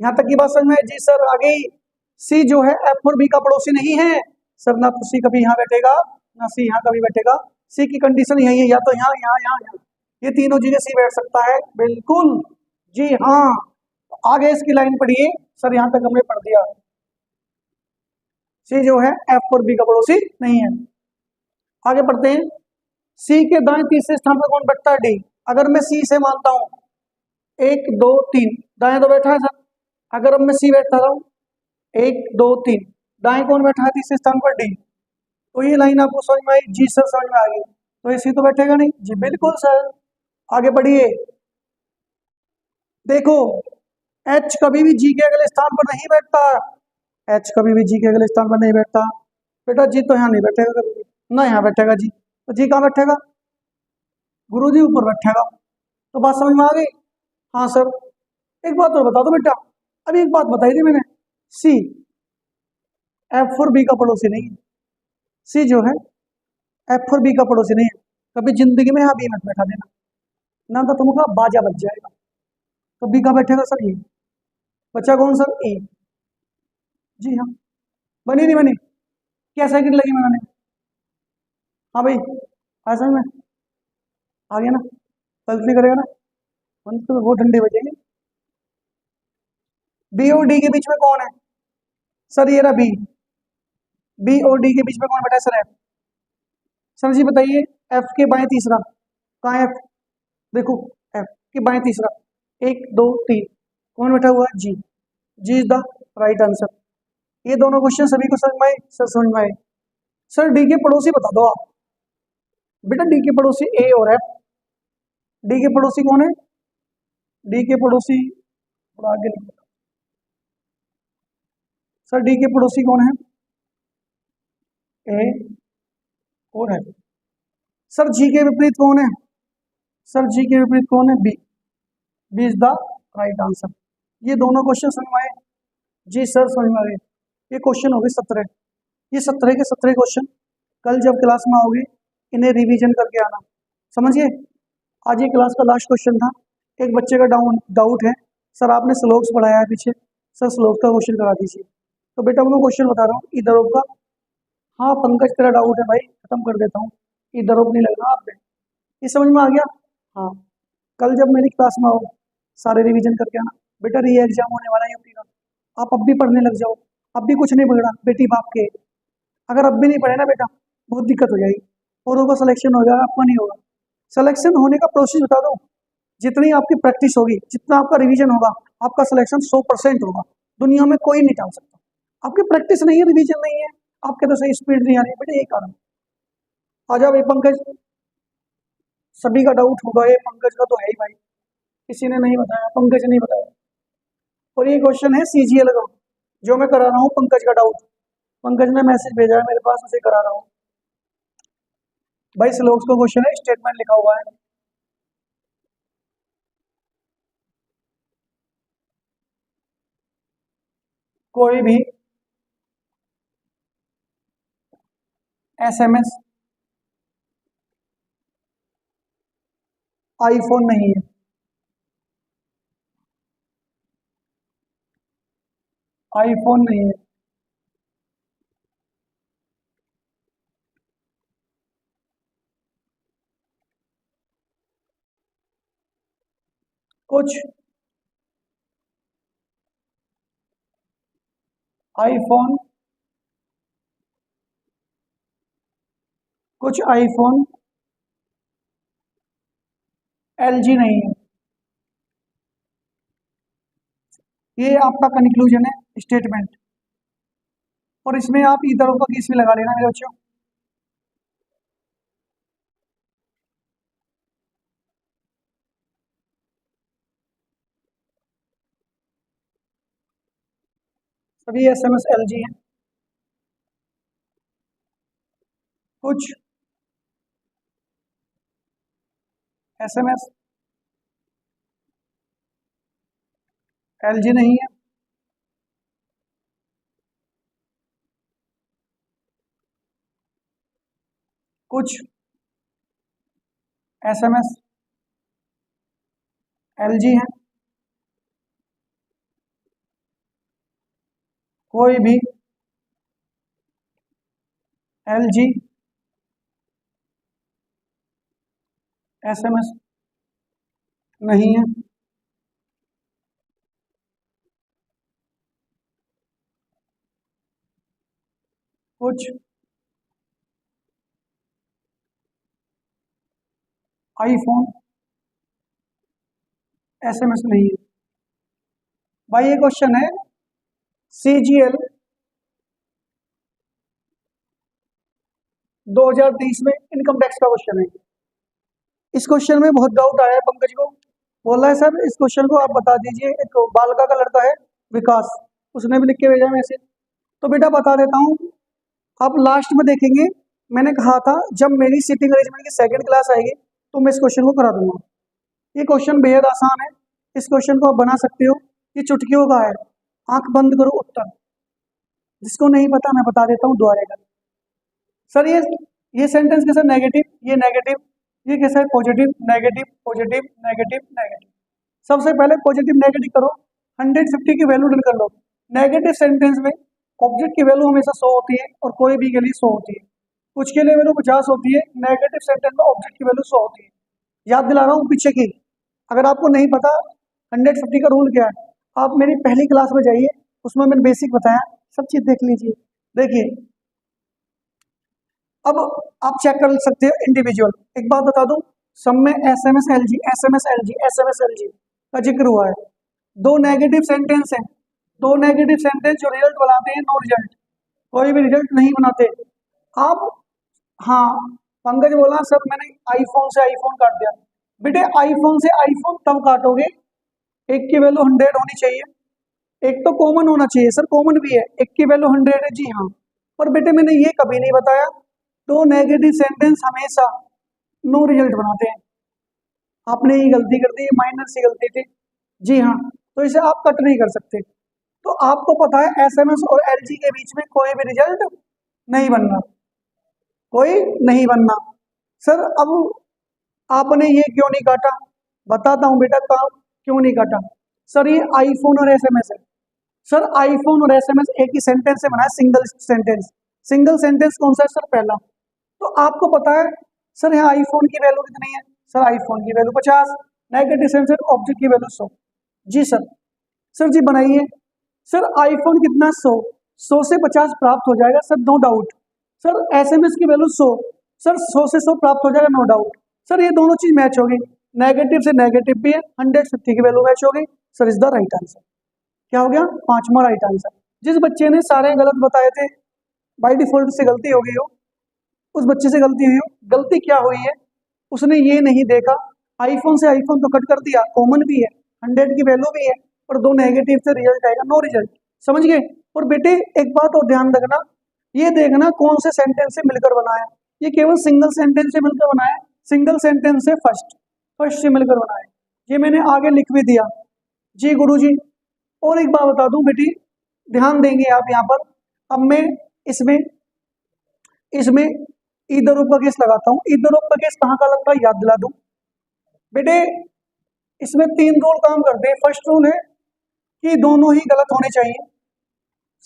यहाँ तक की बात समझ में। जी सर आ गई। सी जो है एफ और बी का पड़ोसी नहीं है सर, ना तो सी कभी यहाँ बैठेगा ना सी यहाँ कभी बैठेगा, सी की कंडीशन यही है, या तो यहाँ यहाँ यहाँ यहाँ, ये तीनों जगह सी बैठ सकता है, बिल्कुल जी हाँ। आगे इसकी लाइन पढ़िए सर, यहाँ तक हमने पढ़ दिया, सी जो है एफ और बी का पड़ोसी नहीं है। आगे पढ़ते हैं, सी के दाएं तीसरे स्थान पर कौन बैठता है, डी। अगर मैं सी से मानता हूं 1 2 3, दाएं तो बैठा है सर, अगर अब मैं सी बैठता रहा हूं 1 2 3, दाएं कौन बैठा है तीसरे स्थान पर, डी। तो ये लाइन आपको समझ में आई, जी सर समझ में आ गई, तो ये सी तो बैठेगा नहीं जी, बिल्कुल सर। आगे बढ़िए, देखो एच कभी भी जी के अगले स्थान पर नहीं बैठता, एच कभी भी जी के अगले स्थान पर नहीं बैठता बेटा, जी तो यहाँ नहीं बैठेगा कभी भी, ना यहाँ बैठेगा जी, तो जी कहाँ बैठेगा, गुरु जी ऊपर बैठेगा। तो बात समझ में आ गई। हाँ सर, एक बात और बता दो बेटा, अभी एक बात बताई थी मैंने, सी एफ और बी का पड़ोसी नहीं है, सी जो है एफ और बी का पड़ोसी नहीं है, कभी जिंदगी में यहाँ बी मत बैठा देना, ना तो तुमका बाजा बच जाएगा। तो बी का बैठेगा सर ए, बच्चा कौन सर, ए। जी हाँ, बनी नहीं बनी, क्या सेकंड लगी मैंने, हाँ भाई ऐसा में आ गया ना, गलती नहीं करेगा ना, तो वो डंडे बजेंगे। बी और डी के बीच में कौन है सर, ये रहा बी, बी और डी के बीच में कौन बैठा है सर, एफ। सर जी बताइए एफ के बाएं तीसरा कहाँ है, एफ देखो, एफ के बाएं तीसरा 1 2 3 कौन बैठा हुआ है, G, G is the right answer. ये दोनों क्वेश्चन सभी को समझ में आए सर, समझ में आए। सर डी के पड़ोसी बता दो आप, बेटा डी के पड़ोसी ए और एफ, डी के पड़ोसी कौन है, डी के पड़ोसी थोड़ा आगे नहीं, सर डी के पड़ोसी कौन है, ए और एफ। सर जी के विपरीत कौन है, सर जी के विपरीत कौन है, B, B is the right answer. ये दोनों क्वेश्चन समझ में आए, जी सर समझ में आए। ये क्वेश्चन हो गए 17, ये 17 के 17 क्वेश्चन, कल जब क्लास में आओगे इन्हें रिवीजन करके आना, समझिए। आज ये क्लास का लास्ट क्वेश्चन था। एक बच्चे का डाउट है सर आपने श्लोक्स पढ़ाया है पीछे, सर श्लोक का क्वेश्चन करा दीजिए। तो बेटा मैं क्वेश्चन बता रहा हूँ, इधर का, हाँ पंकज तेरा डाउट है भाई, खत्म कर देता हूँ, इधर नहीं लगना आप पे, ये समझ में आ गया। हाँ कल जब मेरी क्लास में आओ सारे रिवीजन करके आना बेटा, री एग्जाम होने वाला है यूपी का, आप अब भी पढ़ने लग जाओ, अब भी कुछ नहीं बिगड़ा बेटी बाप के, अगर अब भी नहीं पढ़े ना बेटा बहुत दिक्कत हो जाएगी, औरों का सिलेक्शन हो जाएगा आपका नहीं होगा। सिलेक्शन होने का प्रोसेस बता दो, जितनी आपकी प्रैक्टिस होगी, जितना आपका रिवीजन होगा, आपका सिलेक्शन 100% होगा, दुनिया में कोई नहीं टाल सकता। आपकी प्रैक्टिस नहीं है, रिवीजन नहीं है, आपके तो सही स्पीड नहीं आ रही बेटा, यही कारण। आ जाओ भाई पंकज, सभी का डाउट होगा, ये पंकज का तो है ही भाई, किसी ने नहीं बताया, पंकज ने नहीं बताया। और ये क्वेश्चन है सीजीएल का, जो मैं करा रहा हूँ पंकज का डाउट, पंकज ने मैसेज भेजा है मेरे पास, उसे करा रहा हूँ। भाई स्लोक्स का क्वेश्चन है, स्टेटमेंट लिखा हुआ है। कोई भी एसएमएस आईफोन नहीं है। आईफोन नहीं है। कुछ आईफोन कुछ आईफोन एलजी नहीं है। ये आपका कंक्लूजन है, स्टेटमेंट। और इसमें आप इधर का किस भी लगा लेना मेरे बच्चों। सभी एसएमएस एलजी हैं। कुछ एसएमएस एलजी नहीं है। कुछ एसएमएस एलजी हैं। कोई भी एलजी एसएमएस नहीं है। कुछ आईफोन एसएमएस नहीं है। भाई ये क्वेश्चन है सीजीएल 2023 में इनकम टैक्स का क्वेश्चन है। इस क्वेश्चन में बहुत डाउट आया है पंकज को। बोल रहा है सर इस क्वेश्चन को आप बता दीजिए। एक बालका का लड़का है विकास, उसने भी लिख के भेजा है मैसेज। तो बेटा बता देता हूँ, आप लास्ट में देखेंगे मैंने कहा था जब मेरी सीटिंग अरेंजमेंट की सेकंड क्लास आएगी तो मैं इस क्वेश्चन को करा दूंगा। ये क्वेश्चन बेहद आसान है, इस क्वेश्चन को आप बना सकते हो। ये चुटकियों का है। आंख बंद करो उत्तर। जिसको नहीं पता मैं बता देता हूँ दोबारा का। सर ये सेंटेंस कैसा नेगेटिव, ये नेगेटिव, ये कैसा है positive negative positive negative negative. सबसे पहले पॉजिटिव नेगेटिव करो, 150 की वैल्यू डल कर लो। नेगेटिव सेंटेंस में ऑब्जेक्ट की वैल्यू हमेशा 100 होती है और कोई भी के लिए 100 होती है। कुछ के लिए वैल्यू 50 होती है। नेगेटिव सेंटेंस में ऑब्जेक्ट की वैल्यू 100 होती है। याद दिला रहा हूँ पीछे की, अगर आपको नहीं पता 150 का रूल क्या है, आप मेरी पहली क्लास में जाइए, उसमें मैंने बेसिक बताया, सब चीज देख लीजिए। देखिए अब आप चेक कर सकते हो इंडिविजुअल। एक बात बता दूं, सब में SMS LG SMS LG SMS LG का जिक्र हुआ है। दो नेगेटिव सेंटेंस हैं, दो नेगेटिव सेंटेंस जो रिजल्ट बनाते हैं नो रिजल्ट, कोई भी रिजल्ट नहीं बनाते। आप हाँ, पंकज बोला सर मैंने आईफोन से आईफोन काट दिया। बेटे आईफोन से आईफोन तब काटोगे एक की वैल्यू 100 होनी चाहिए, एक तो कॉमन होना चाहिए। सर कॉमन भी है, एक की वैल्यू 100 है, जी हाँ। पर बेटे मैंने ये कभी नहीं बताया दो नेगेटिव सेंटेंस हमेशा नो रिजल्ट बनाते हैं। आपने ये गलती कर दी, माइनर सी गलती थी, जी हाँ। तो इसे आप कट नहीं कर सकते। तो आपको पता है एसएमएस और एलजी के बीच में कोई भी रिजल्ट नहीं बनना, कोई नहीं बनना। सर अब आपने ये क्यों नहीं काटा, बताता हूं बेटा काम क्यों नहीं काटा। सर ये आईफोन और एसएमएस है। सर आईफोन और एसएमएस एक ही सेंटेंस से बना है, सिंगल सेंटेंस। सिंगल सेंटेंस कौन सा है सर, पहला। तो आपको पता है सर यहाँ आईफोन की वैल्यू कितनी है, सर आईफोन की वैल्यू 50, नेगेटिव सेंस ऑब्जेक्ट की वैल्यू 100। जी सर, सर जी बनाइए। सर आईफोन कितना 100, 100 से 50 प्राप्त हो जाएगा sir, no doubt. Sir SMS की वैल्यू 100, सर 100 से 100 प्राप्त हो जाएगा, नो डाउट। सर ये दोनों चीज मैच होगी, नेगेटिव से नेगेटिव भी है, 150 की वैल्यू मैच होगी। Sir is the right answer. क्या हो गया, पांचवा राइट आंसर। जिस बच्चे ने सारे गलत बताए थे, बाई डिफॉल्ट से गलती हो गई हो, उस बच्चे से गलती हुई हो। गलती क्या हुई है, उसने ये नहीं देखा आईफोन से आईफोन तो कट कर दिया, कॉमन भी है, 100 की वैल्यू भी है, और दो नेगेटिव से रिजल्ट आएगा, नो रिजल्ट। समझ गए। और बेटे एक बात और ध्यान रखना, ये देखना कौन से सेंटेंस से मिलकर बना है। ये केवल सिंगल सेंटेंस से मिलकर बना है, सिंगल सेंटेंस से फर्स्ट से मिलकर बना है। ये मैंने आगे लिख भी दिया। जी गुरुजी, और एक बात बता दूं बेटी, ध्यान देंगे आप यहाँ पर। अब मैं इसमें इसमें ईदर ऑफ का केस लगाता हूँ। ईदर ऑफ का केस कहाँ का लगता है याद दिला दूं बेटे। इसमें 3 रूल काम करते हैं। फर्स्ट रूल है कि दोनों ही गलत होने चाहिए।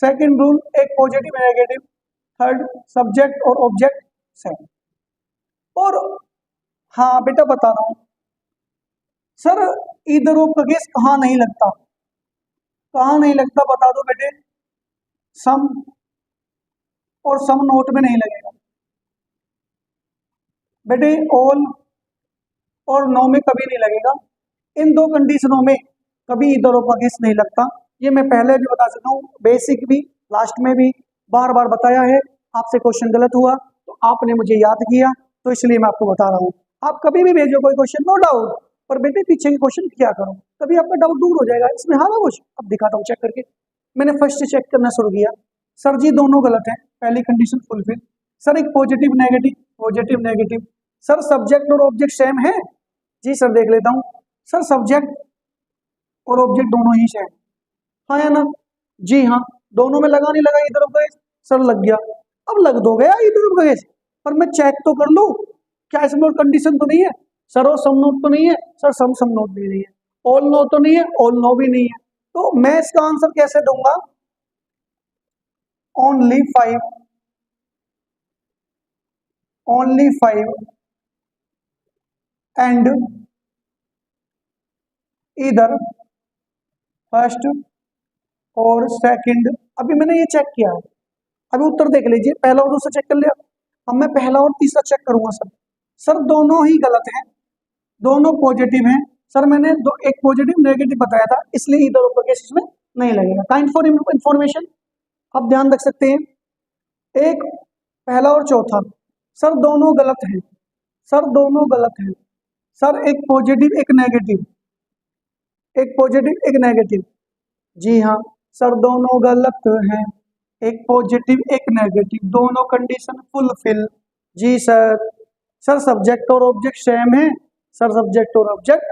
सेकंड रूल, एक पॉजिटिव नेगेटिव। थर्ड, सब्जेक्ट और ऑब्जेक्ट सेम। और हाँ बेटा बता रहा हूं सर, ईदर ऑफ का केस कहाँ नहीं लगता, कहाँ नहीं लगता बता दो बेटे। सम और सम नोट में नहीं लगेगा बेटे, ऑल और नो में कभी नहीं लगेगा। इन 2 कंडीशनों में कभी ईदर ऑफ का केस नहीं लगता। ये मैं पहले भी बता चुका हूँ, बेसिक भी, लास्ट में भी बार बार बताया है। आपसे क्वेश्चन गलत हुआ तो आपने मुझे याद किया, तो इसलिए मैं आपको बता रहा हूँ। आप कभी भी भेजो कोई क्वेश्चन, नो डाउट, पर बेटे पीछे के क्वेश्चन क्या करो, तभी आपका डाउट दूर हो जाएगा। इसमें हाँ ना कुछ, अब दिखाता हूँ चेक करके। मैंने फर्स्ट से चेक करना शुरू किया। सर जी दोनों गलत है, पहली कंडीशन फुलफिल। सर एक positive negative, positive negative. Sir subject और ऑब्जेक्ट सेम है। जी सर देख लेता हूँ। सर सब्जेक्ट और ऑब्जेक्ट दोनों ही सेम, हाँ या ना? जी हाँ। दोनों में लगा नहीं लगा इधर का केस? सर लग गया। अब लग दो गया इधर का केस, पर मैं चेक तो कर लूं क्या इसमें कंडीशन तो नहीं है। सर और सम नोट तो नहीं है। सर सम नोट भी नहीं है। ऑल नो तो नहीं है, ऑल नो भी नहीं है। तो मैं इसका आंसर कैसे दूंगा? ओनली 5, ओनली 5 एंड इधर फर्स्ट और सेकंड। अभी मैंने ये चेक किया, अभी उत्तर देख लीजिए, पहला और दूसरा चेक कर लिया। अब मैं पहला और तीसरा चेक करूंगा सर। सर दोनों ही गलत हैं, दोनों पॉजिटिव हैं। सर मैंने एक पॉजिटिव नेगेटिव बताया था, इसलिए इधर ऊपर केस इसमें नहीं लगेगा। काइंड फॉर इंफॉर्मेशन आप ध्यान रख सकते हैं। एक पहला और चौथा, सर दोनों गलत हैं, सर दोनों गलत हैं। सर एक पॉजिटिव एक नेगेटिव, एक पॉजिटिव एक नेगेटिव। जी हाँ सर दोनों गलत हैं, एक पॉजिटिव एक नेगेटिव, दोनों कंडीशन फुलफिल। जी सर। सर सब्जेक्ट और ऑब्जेक्ट सेम है। सर सब्जेक्ट और ऑब्जेक्ट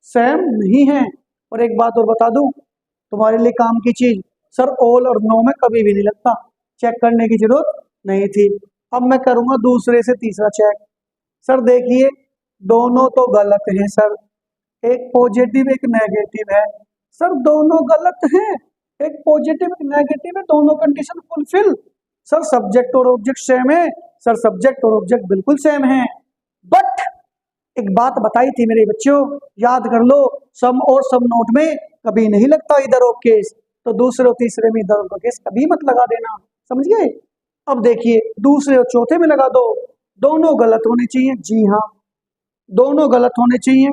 सेम नहीं है। और एक बात और बता दूं तुम्हारे लिए काम की चीज, सर ऑल और नो में कभी भी नहीं लगता, चेक करने की जरूरत नहीं थी। अब मैं करूंगा दूसरे से तीसरा चेक। सर देखिए दोनों तो गलत हैं सर, एक पॉजिटिव एक नेगेटिव है। सर दोनों गलत हैं, एक पॉजिटिव एक नेगेटिव है, दोनों कंडीशन फुलफिल। सर सब्जेक्ट और ऑब्जेक्ट सेम है। सर सब्जेक्ट और ऑब्जेक्ट बिल्कुल सेम है। बट एक बात बताई थी मेरे बच्चों, याद कर लो, सम और सम नोट में कभी नहीं लगता इधर ऑफ केस, तो दूसरे और तीसरे में इधर ऑफ केस कभी मत लगा देना, समझ गए? अब देखिए दूसरे और चौथे में लगा दो, दोनों गलत होने चाहिए। जी हाँ दोनों गलत होने चाहिए।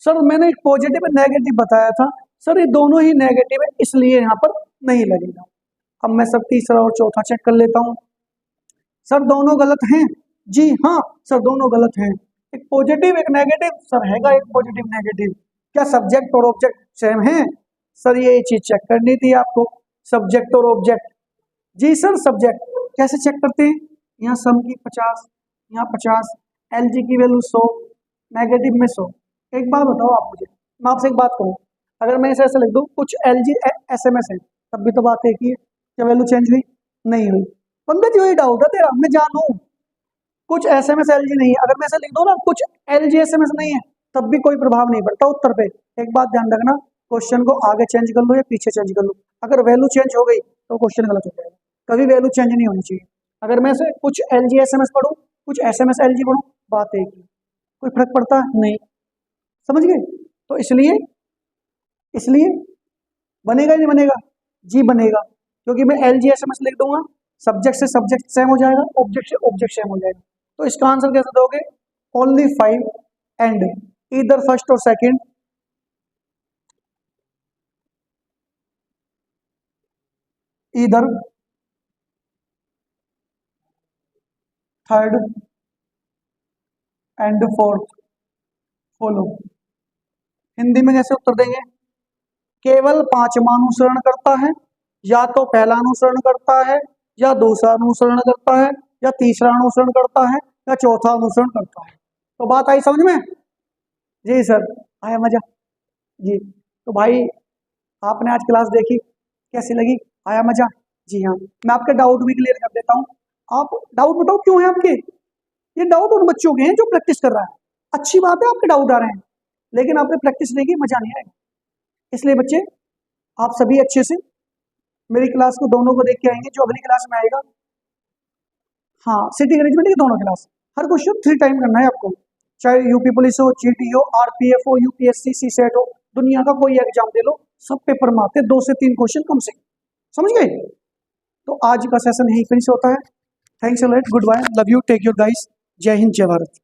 सर मैंने एक पॉजिटिव और नेगेटिव बताया था, सर ये दोनों ही नेगेटिव है, इसलिए यहाँ पर नहीं लगेगा। अब मैं सब तीसरा और चौथा चेक कर लेता हूँ। सर दोनों गलत हैं। जी हाँ सर दोनों गलत हैं, एक पॉजिटिव एक नेगेटिव। सर हैगा एक पॉजिटिव नेगेटिव। क्या सब्जेक्ट और ऑब्जेक्ट सेम है? सर ये चीज चेक करनी थी आपको, सब्जेक्ट और ऑब्जेक्ट। जी सर सब्जेक्ट कैसे चेक करते हैं? यहाँ सम की 50, यहाँ 50, एल जी की वैल्यू 100, नेगेटिव में 100। एक बात बताओ आप मुझे, मैं आपसे एक बात कहूँ, अगर मैं इसे ऐसे लिख दूँ कुछ L G S M S है, तब भी तो बात एक ही है, क्या वैल्यू चेंज हुई? नहीं हुई। पंकज जी वही डाउट है तेरा, मैं जानू कुछ S M S L G नहीं है, अगर मैं ऐसे लिख दूँ ना कुछ L G S M S नहीं है, तब भी कोई प्रभाव नहीं पड़ता उत्तर पे। एक बात ध्यान रखना, क्वेश्चन को आगे चेंज कर लो या पीछे चेंज कर लो, अगर वैल्यू चेंज हो गई तो क्वेश्चन गलत हो जाएगा। कभी वैल्यू चेंज नहीं होनी चाहिए। अगर मैं से कुछ L G S M S पढ़ूँ, कुछ S M S L G पढ़ूँ, बात एक ही, कोई फर्क पड़ता नहीं, समझ गए? तो इसलिए इसलिए बनेगा नहीं बनेगा? जी बनेगा, क्योंकि मैं L G S M S लिख दूंगा, सब्जेक्ट से सब्जेक्ट सेम हो जाएगा, ऑब्जेक्ट से ऑब्जेक्ट सेम हो जाएगा। तो इसका आंसर कैसे दोगे? ओनली 5 एंड इधर फर्स्ट और सेकंड, इधर third and fourth follow. Hindi में कैसे उत्तर देंगे? केवल 5वां अनुसरण करता है, या तो पहला अनुसरण करता है, या दूसरा अनुसरण करता है, या तीसरा अनुसरण करता है, का चौथा अनुसरण करता है। तो बात आई समझ में? जी सर, आया मजा? जी तो भाई आपने आज क्लास देखी, कैसी लगी? आया मजा? जी हाँ, मैं आपके डाउट भी क्लियर कर देता हूँ। आप डाउट बताओ क्यों है आपके? ये डाउट उन बच्चों के हैं जो प्रैक्टिस कर रहा है। अच्छी बात है आपके डाउट आ रहे हैं, लेकिन आपने प्रैक्टिस नहीं की, मजा नहीं आएगा। इसलिए बच्चे आप सभी अच्छे से मेरी क्लास को दोनों को देख के आएंगे जो अगली क्लास में आएगा। हाँ, सिटिंग अरेंजमेंट की दोनों क्लास, हर क्वेश्चन 3 टाइम करना है आपको, चाहे यूपी पुलिस हो, जीडी हो, आरपीएफ हो, यूपीएससी, सीसेट हो, दुनिया का कोई एग्जाम दे लो, सब पेपर में आते हैं 2 से 3 क्वेश्चन कम से कम। समझ गए? तो आज का सेशन यहीं फिनिश होता है। Thanks a lot, good bye, love you, take your guys, जय हिंद, जय भारत।